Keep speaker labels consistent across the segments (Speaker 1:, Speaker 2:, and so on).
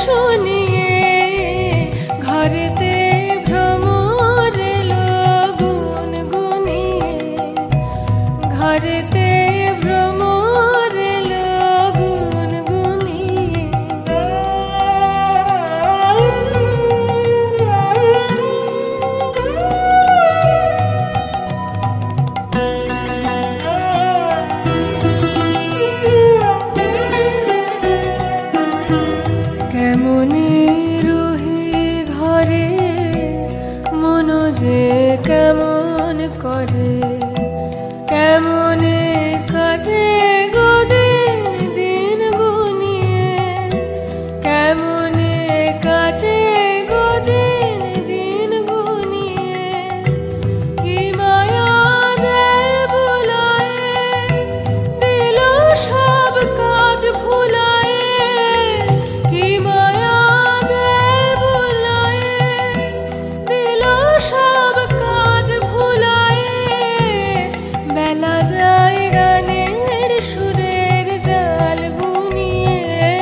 Speaker 1: শুনিয়ে ঘরেতে ভ্রমর এলো গুনগুনিয়ে ঘরেতে ভ্রমর এলো গুনগুনিয়ে কেমনে রহি ঘরে মন যে কেমন করে কেমনে কাটে গো দিন দিন গুনিয়ে কেমনে কাটে গো দিন দিন গুনিয়ে কি মায়া দেয় বুলায়ে দিল সব কাজ ভুলায়ে কি মায়া দেয় বুলায়ে দিল সব কাজ ভুলায়ে বেলা যায় গানের সুরের জাল বুনিয়ে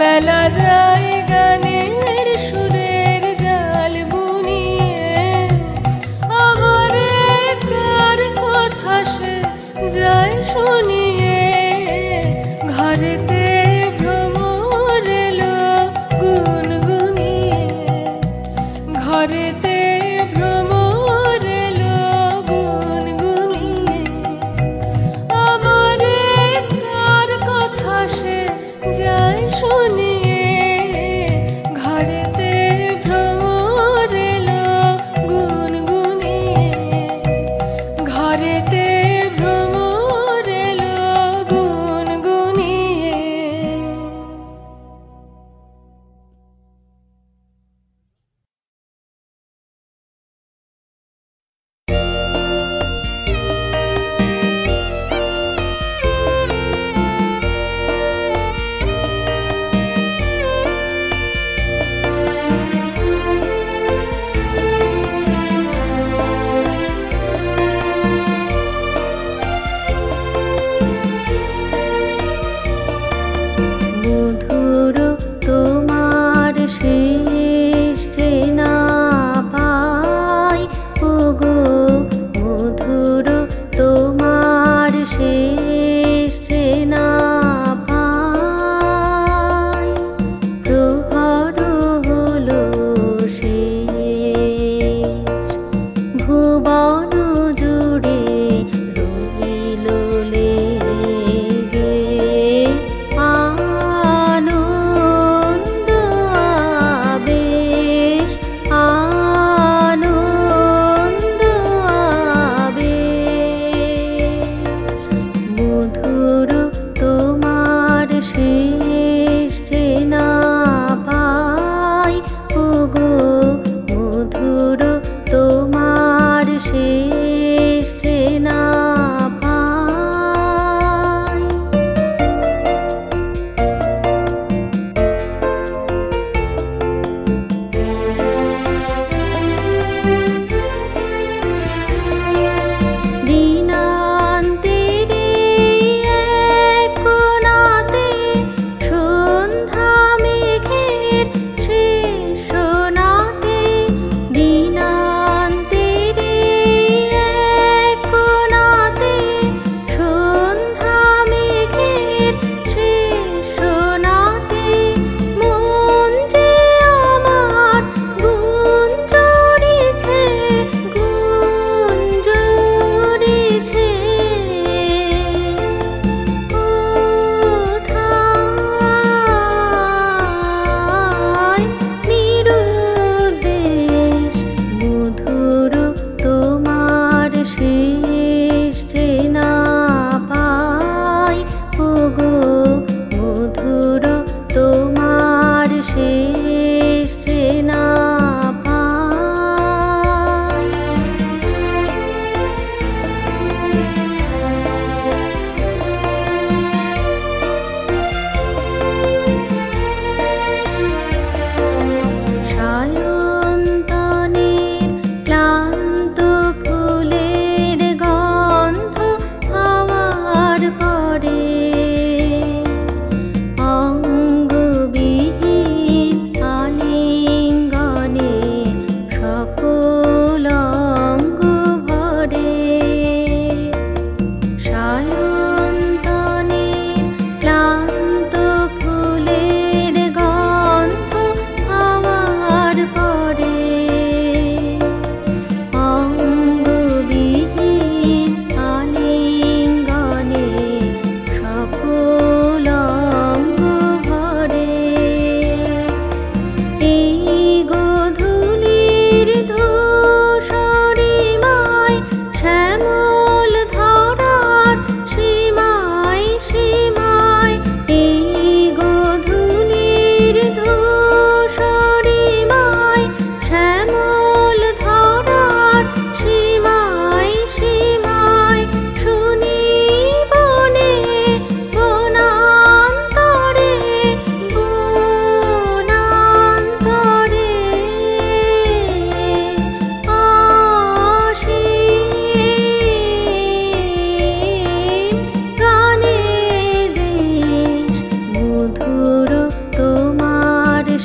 Speaker 1: বেলা যায় গানের সুরের জাল বুনিয়ে আমারে কার কথা সে যায় শুনিয়ে ঘরেতে ভ্রমর এলো গুনগুনিয়ে ঘরেতে ভ্রমর এলো গুনগুনিয়ে আমারে কার কথা সে যায় শুনিয়ে ঘরে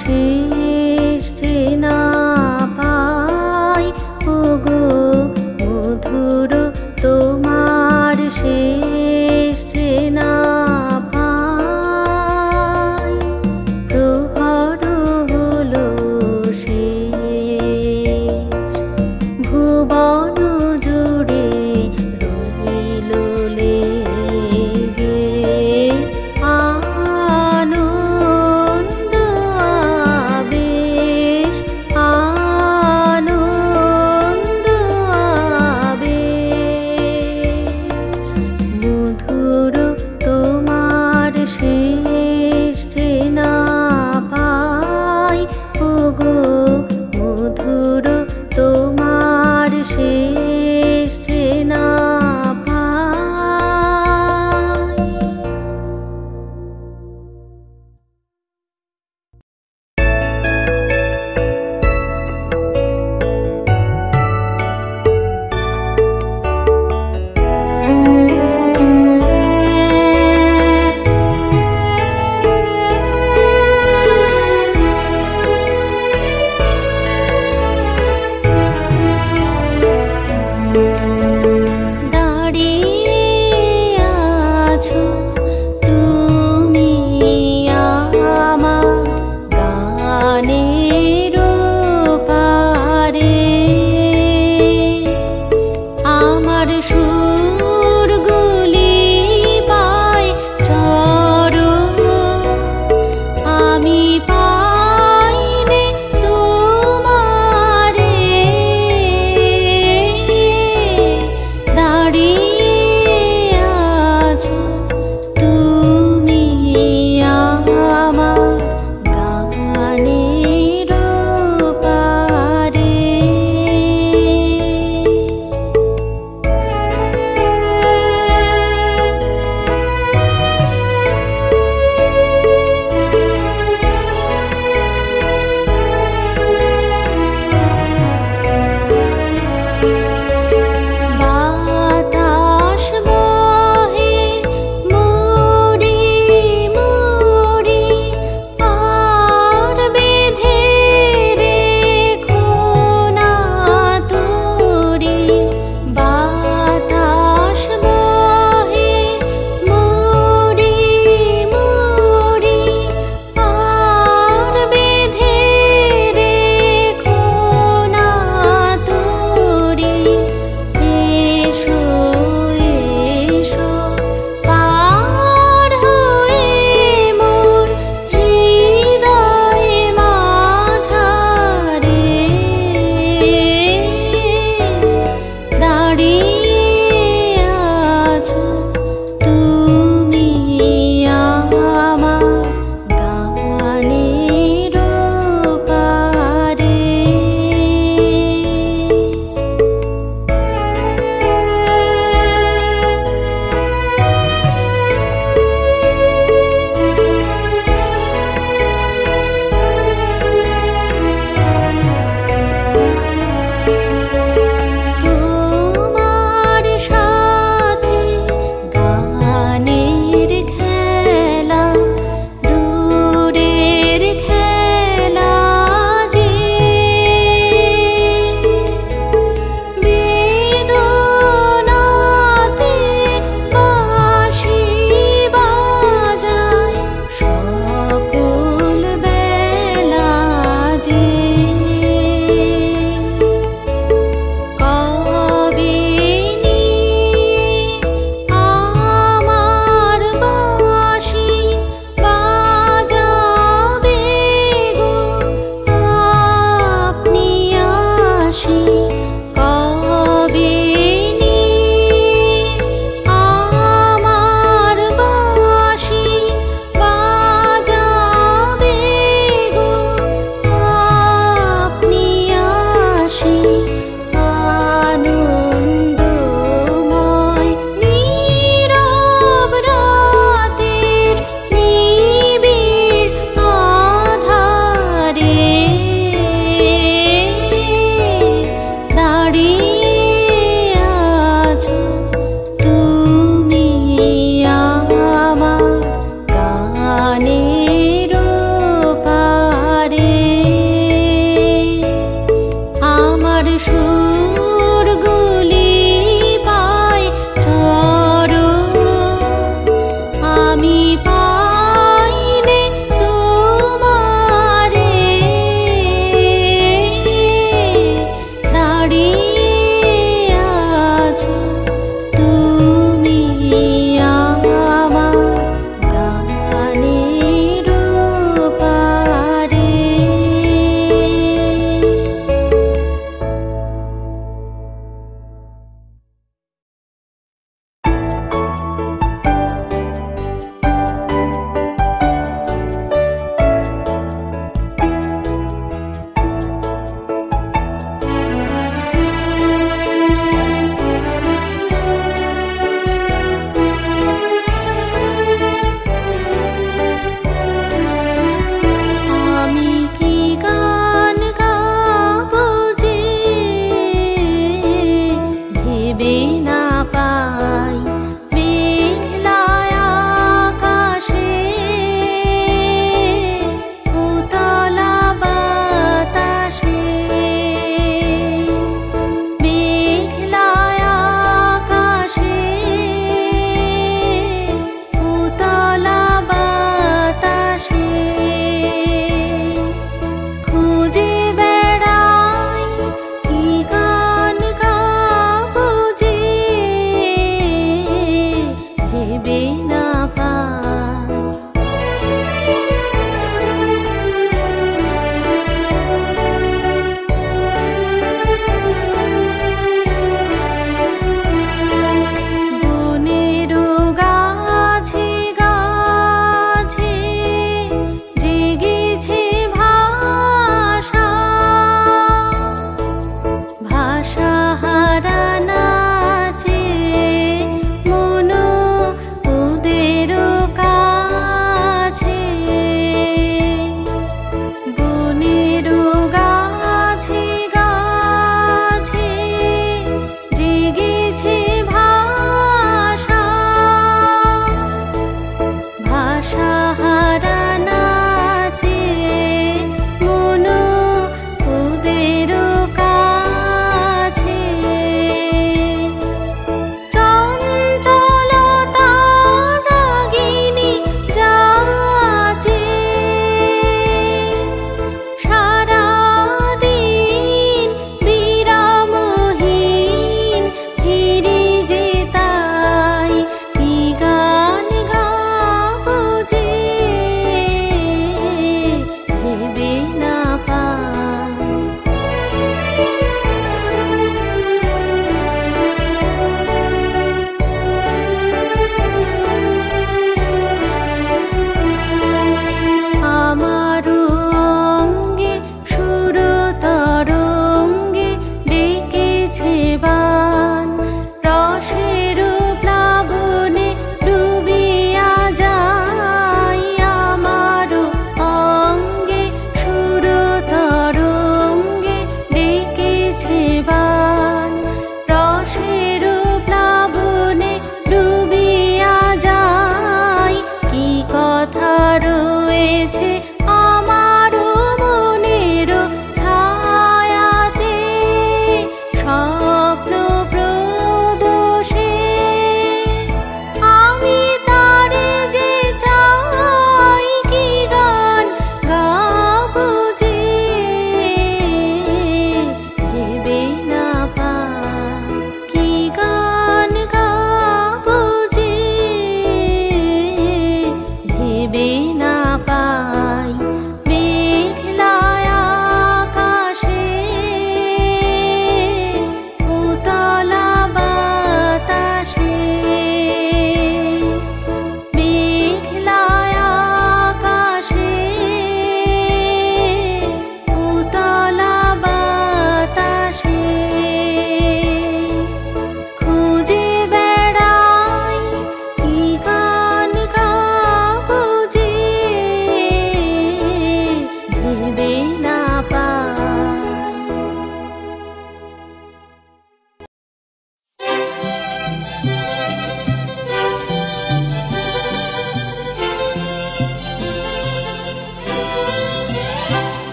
Speaker 2: শেষ যে না পাই, ওগো মধুর তোমার শেষ যে না পাই। প্রহর হলো শেষ, ভুবন জুড়ে রইল লেগে আনন্দ আবেশ।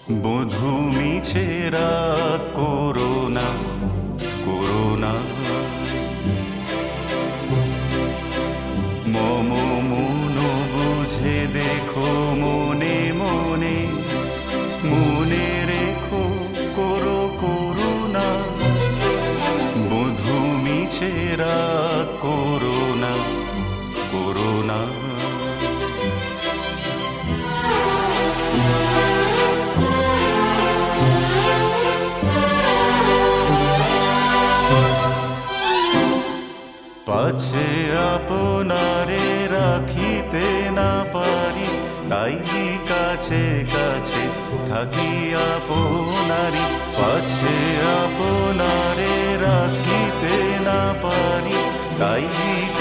Speaker 3: বধূ মিছে রাগ করোনা করোনা মম মন বুঝে দেখো মনে মনে মনে রেখো করো করুণা বধূ মিছে রাগ করোনা করোনা পাছে আপনারে রাখিতে না পারি তাই কাছে কাছে থাকি আপনারি পাছে আপনারে রাখিতে না পারি তাই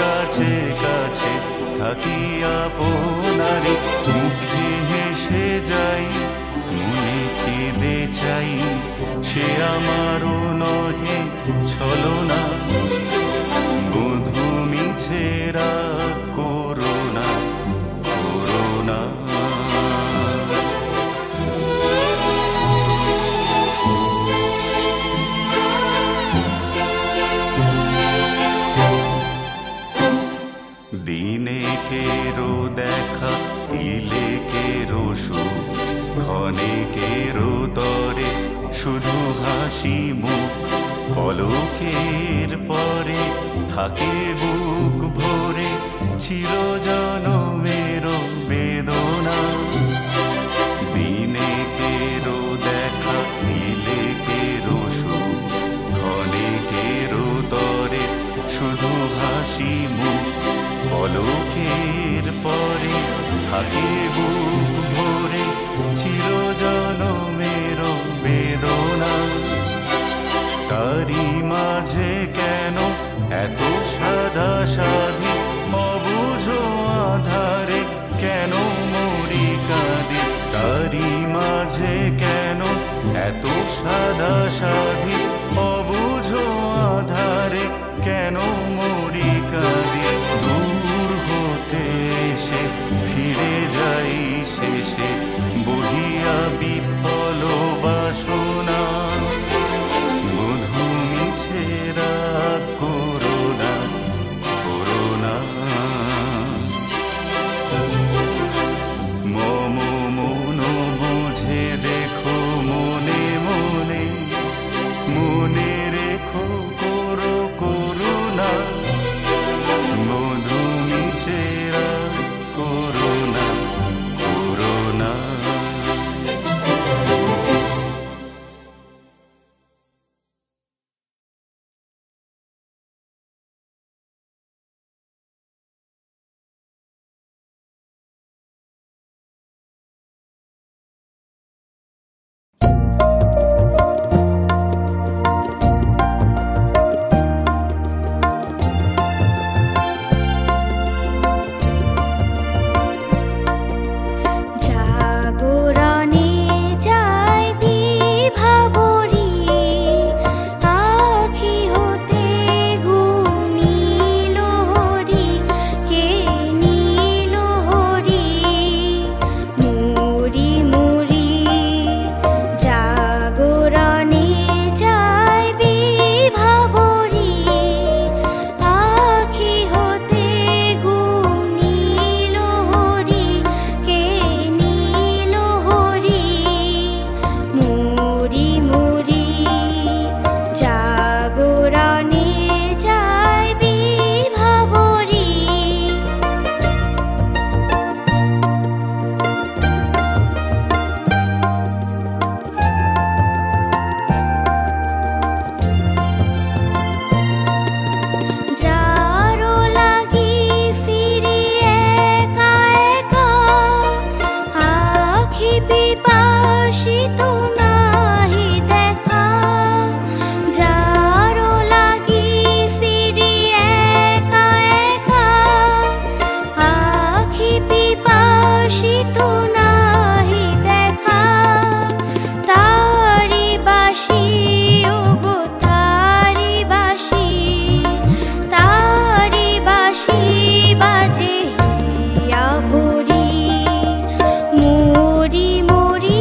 Speaker 3: কাছে কাছে থাকি আপনারি মুখে হেসে যাই মনে কেঁদে চাই সে আমারও নহে ছলনা বধূ মিছে রাগ করোনা করোনা দিনে কেরো দেখা দিলে কেরো সুখ ক্ষণে কেরো তরে শুধু হাসি মুখ পলকের পরে থাকে বুক ভরে চিরজনমের বেদনা দিনে কেরো দেখা দিলে কেরো সুখ ক্ষণে কেরো তরে শুধু হাসি মুখ পলকের পরে থাকে বুক ভরে চিরজনমের বেদনা তারি মাঝে কেন এত সাদা সাধি অবুঝো আধারে কেন মরি কাঁদি তারি মাঝে কেন এত সাদা সাধি অবুঝো আধারে কেন মরি কাঁদি দূর হতে এসে ফিরে যাই শেষে বহিয়া বিফল বাসনা বধূ মিছে রাগ করোনা করোনা মম মন বুঝে দেখো মনে মনে মনে রেখো করো করুণা বধূ মিছে রাগ করোনা করোনা
Speaker 2: মোরি মোরি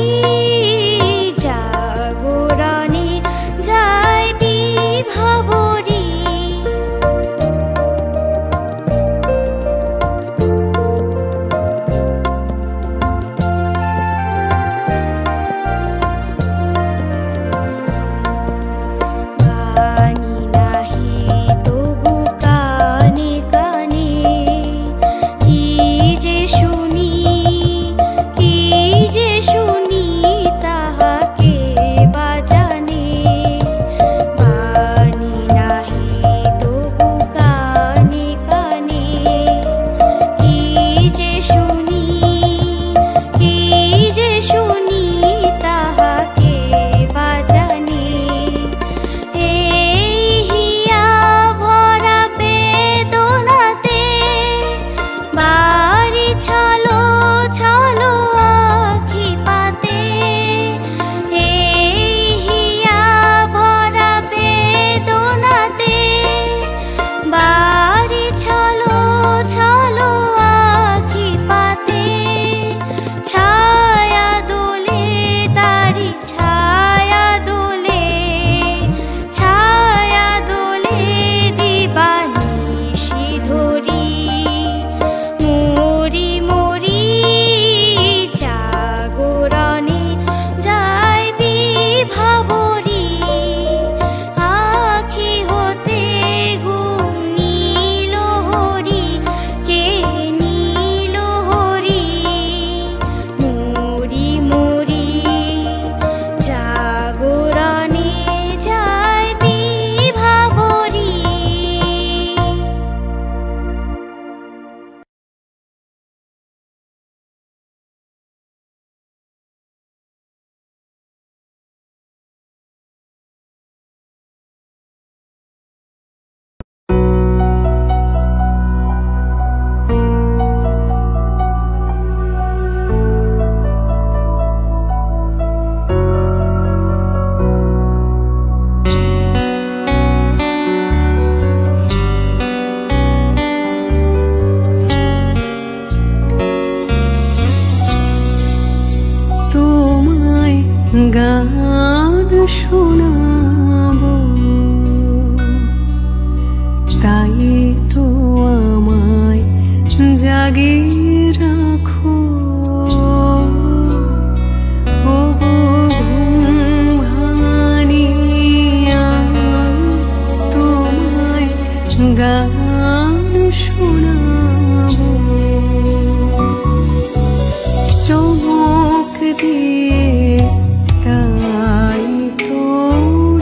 Speaker 4: গান শোনাবো। তাই তো আমায় জাগিয়ে রাখো, ও গো ঘুম ভাঙানিয়া, তোমায় গান শোনাবো। চমক দিয়ে তাই তো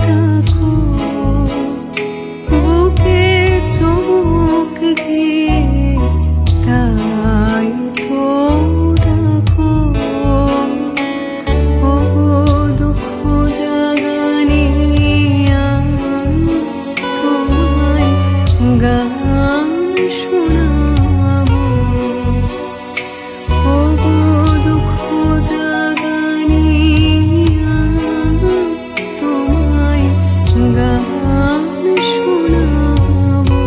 Speaker 4: ডাকো, বুকে চমক দিয়ে তাই তো ডাকো, ও দুঃখ জাগানিয়া, তোমায় গান শোনাবো। ও দুঃখ জাগানিয়া, তোমায় গান শোনাবো।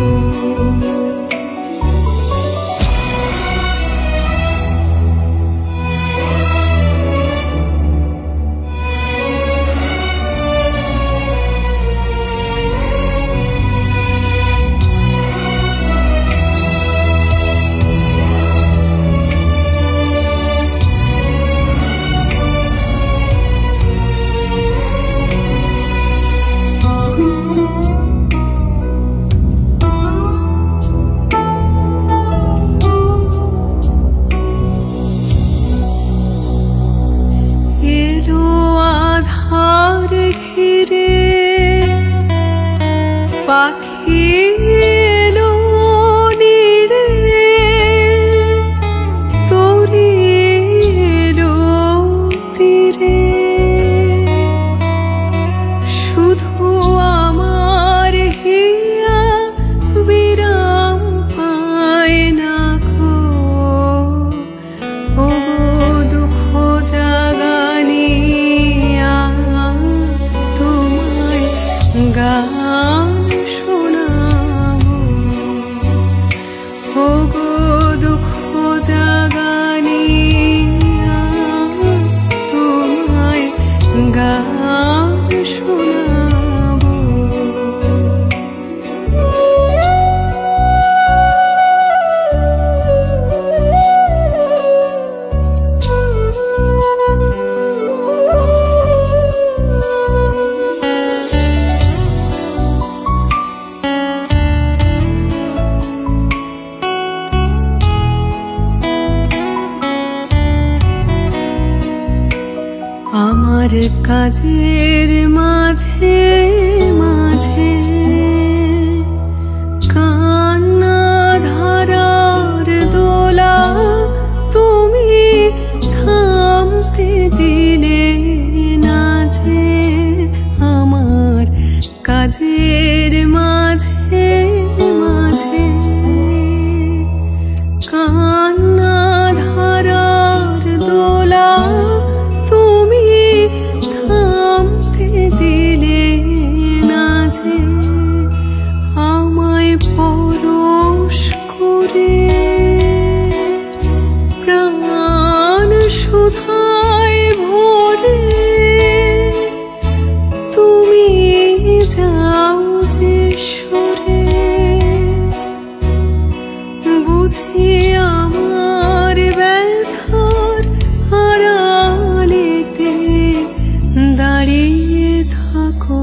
Speaker 4: এলো আধার ঘিরে, পাখি এলো নীড়ে, তরি এলো তীরে, শুধু আমার হিয়া বিরাম পায় না গো, ও দুঃখ জাগানিয়া, তোমায় গান শোনাবো। ও গো দুঃখ জাগানিয়া, তোমায় গান শোনাবো। আমার কাজের মাঝে মাঝে কান্না ধারার দোলা, তুমি থামতে দিলে না যে। আমার কাজের মাঝে মাঝে কান্না ধারার দোলা, তুমি থামতে দিলে না যে। আমায় পরশ করে প্রাণ সুধায় ভরে, তুমি যাও যে সরে, বুঝি আমার ব্যথার আড়ালেতে দাঁড়িয়ে থাকো,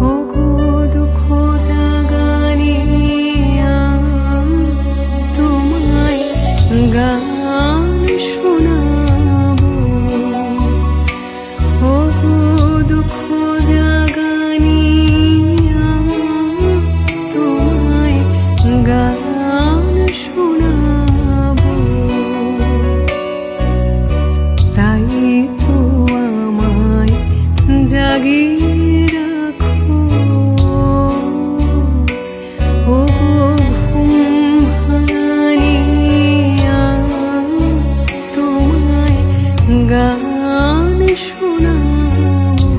Speaker 4: ও গো দুঃখ জাগানিয়া, তোমায় গান শোনাবো। ও গো দুঃখ জাগানিয়া, তোমায় গান শোনাবো। তাই তো আমায় জাগিয়ে রাখো, ও গো ঘুম ভাঙানিয়া, তোমায় গান শোনাবো।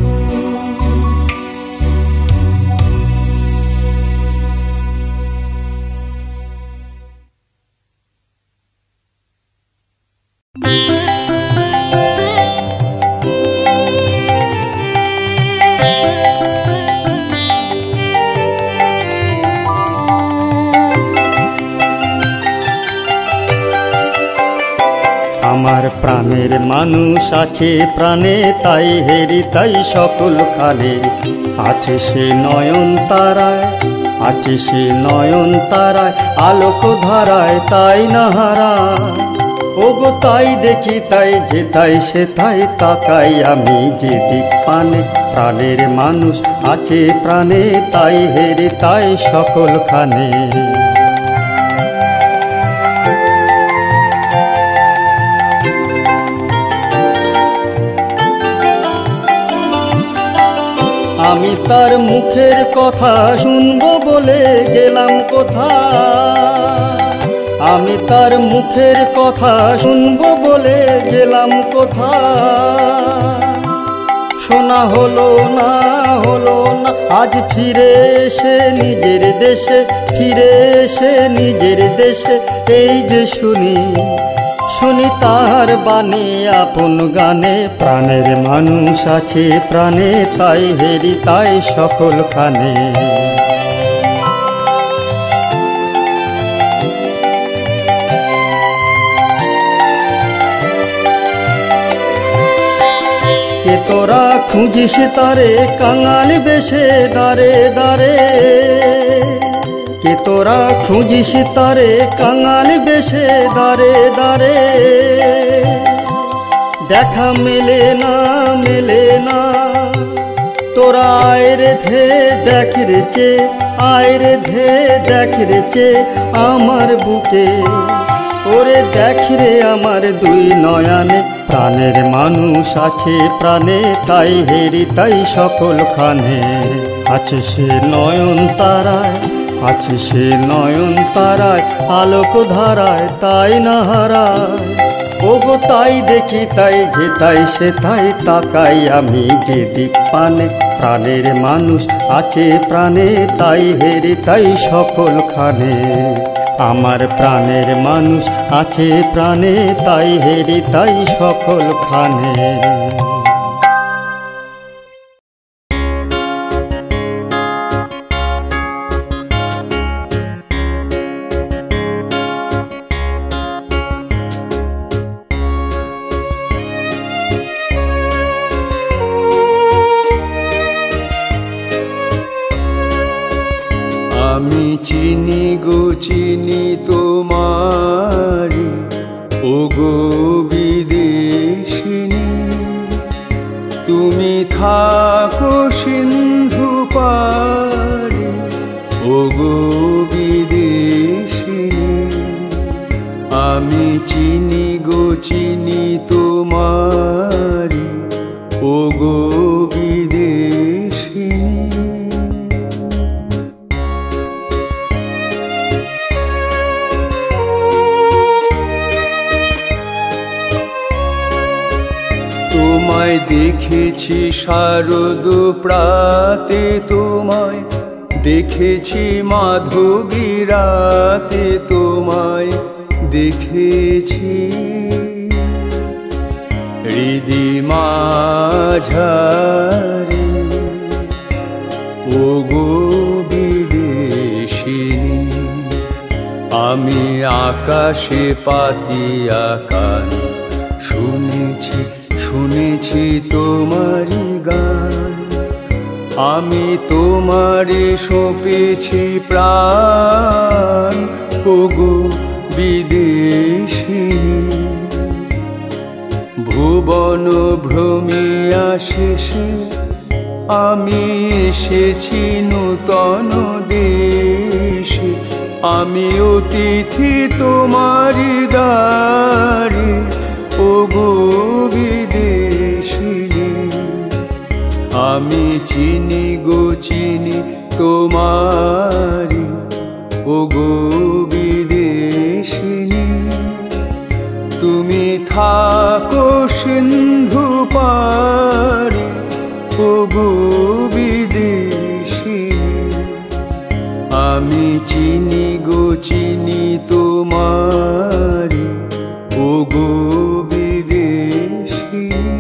Speaker 5: আমার প্রাণের মানুষ আছে প্রাণে, তাই হেরি তাই সকল খানে। আছে সে নয়ন তারায়, আছে সে নয়ন তারায়, আলোক ধারায় তাই না হারায়। ওগো তাই দেখি তাই যে তাই সে তাই তাকাই আমি যেদিক পানে। প্রাণের মানুষ আছে প্রাণে, তাই হেরি তাই সকল খানে। আমি তার মুখের কথা শুনবো বলে গেলাম কোথায়, আমি তার মুখের কথা শুনবো বলে গেলাম কোথায়। শোনা হলো না হলো না, আজ ফিরে এসে নিজের দেশে, ফিরে এসে নিজের দেশে। এই যে শুনি শুনি তার বাণী আপন গানে। প্রাণের মানুষ আছে প্রাণে, তাই হেরি তাই সকল খানে। কে তোরা খুঁজিস তারে কাঙাল বেশে দাঁড়ে দাঁড়ে, কে তোরা খুঁজিস তারে কাঙাল বেশে দাঁড়ে দাঁড়ে। দেখা মেলে না মেলে না, তোরা আয় রে ধে দেখ রে চে, আয় রে ধে দেখ রে চে আমার বুকে। ওরে দেখ রে আমার দুই নয়নে। প্রাণের মানুষ আছে প্রাণে, তাই হেরি তাই সকল খানে। আছে সে নয়ন তারায়, আছে সে নয়ন তারায়, আলোক ধারায় তাই না হারায়। ওগো তাই দেখি তাই যে তাই সে তাই তাকাই আমি যেদিক পানে। প্রাণের মানুষ আছে প্রাণে, তাই হেরি তাই সকল খানে। আমার প্রাণের মানুষ আছে প্রাণে, তাই হেরি তাই সকল খানে।
Speaker 6: আমি চিনি গো চিনি তোমারি, ওগো বিদেশিনী। তুমি থাকো সিন্ধু পারে, ওগো বিদেশিনী। আমি চিনি গো চিনি তোমারি, ওগো বিদেশিনী। তোমায় দেখেছি শারদ প্রাতে, তোমায় দেখেছি মাধবী রাতে, তোমায় দেখেছি হৃদি মাঝারে, ওগো বিদেশিনী। আমি আকাশে পাতিয়া কান শুনেছি, শুনেছি তোমারি গান। আমি তোমারে সঁপেছি প্রাণ, ওগো বিদেশিনী। ভুবন ভ্রমিয়া শেষে আমি এসেছি নূতন দেশে। আমি অতিথি তোমারি দ্বারে, ওগো বিদেশিনী। আমি চিনি গো চিনি তোমারি, ওগো বিদেশিনী। তুমি থাকো সিন্ধু পারে, ওগো বিদেশিনী। আমি চিনি গো চিনি তোমারি, ওগো বিদেশিনী।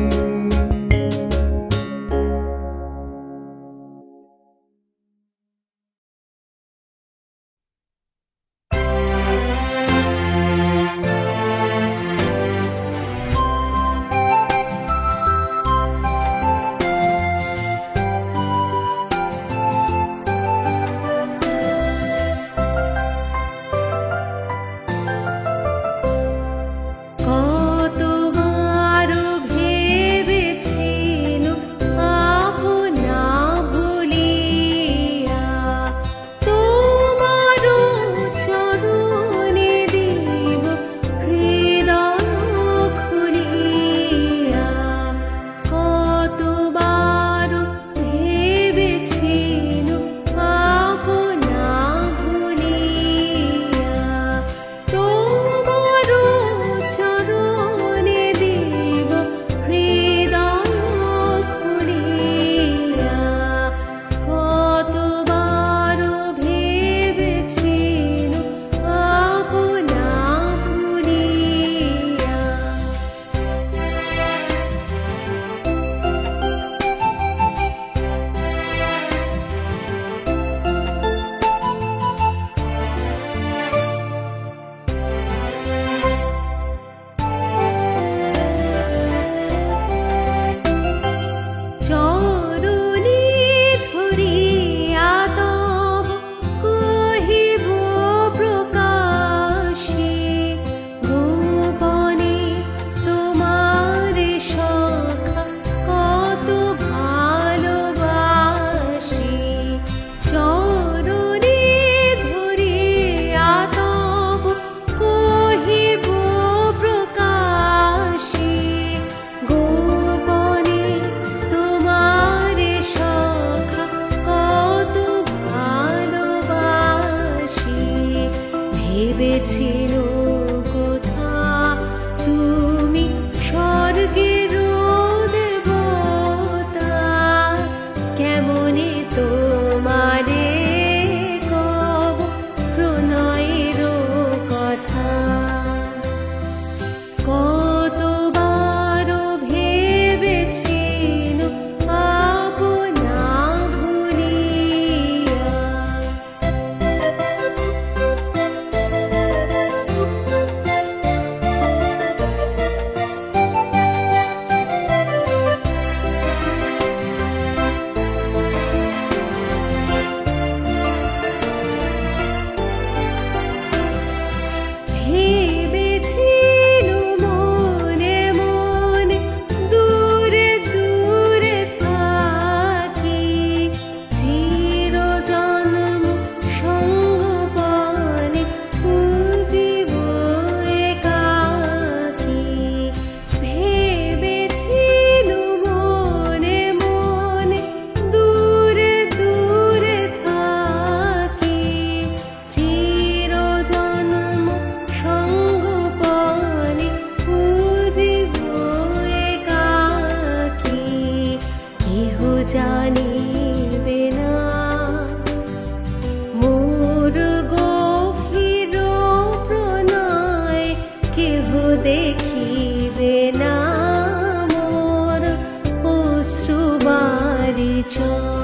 Speaker 2: চোখ